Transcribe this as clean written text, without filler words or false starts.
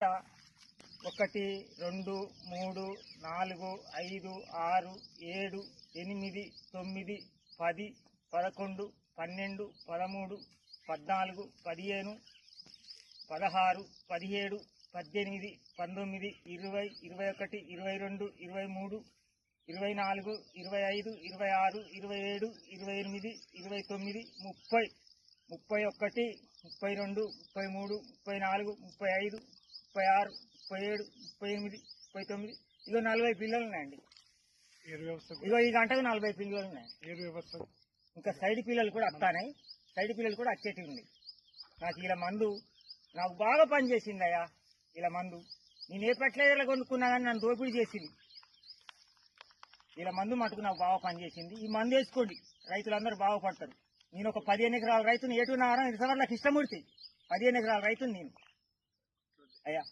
1 2 3 4 5 6 7 8 9 10 11 12 13 14 15 16 17 18 19 20 21 22 23 24 25 26 27 28 29 30 31 32 33 34 35 36 37 38 39 ఇగో 40 పిల్లలు ఉన్నాయండి. ఇగో ఈ గంటకు 40 పిల్లలు ఉన్నాయి. ఇంకా సైడ్ పిల్లలు కూడా వస్తాయి. సైడ్ పిల్లలు కూడా వచ్చేటివి ఉంది. నాకు ఇలా మందు నాకు బాగా పనిచేసిందయ్యా. ఇలా మందు నేను ఏ పెట్టలేదా కొనుక్కున్నా కానీ నన్ను దోపిడీ చేసింది. ఇలా మందు మటుకు నాకు బాగా పనిచేసింది. ఈ మందు వేసుకోండి, రైతులందరూ బాగుపడతారు. నేను ఒక 15 ఎకరాల రైతుని ఏటున్నారా ఇంతవరకు నాకు ఇష్టమూర్తి 15 ఎకరాల రైతుని నేను అయ్యా.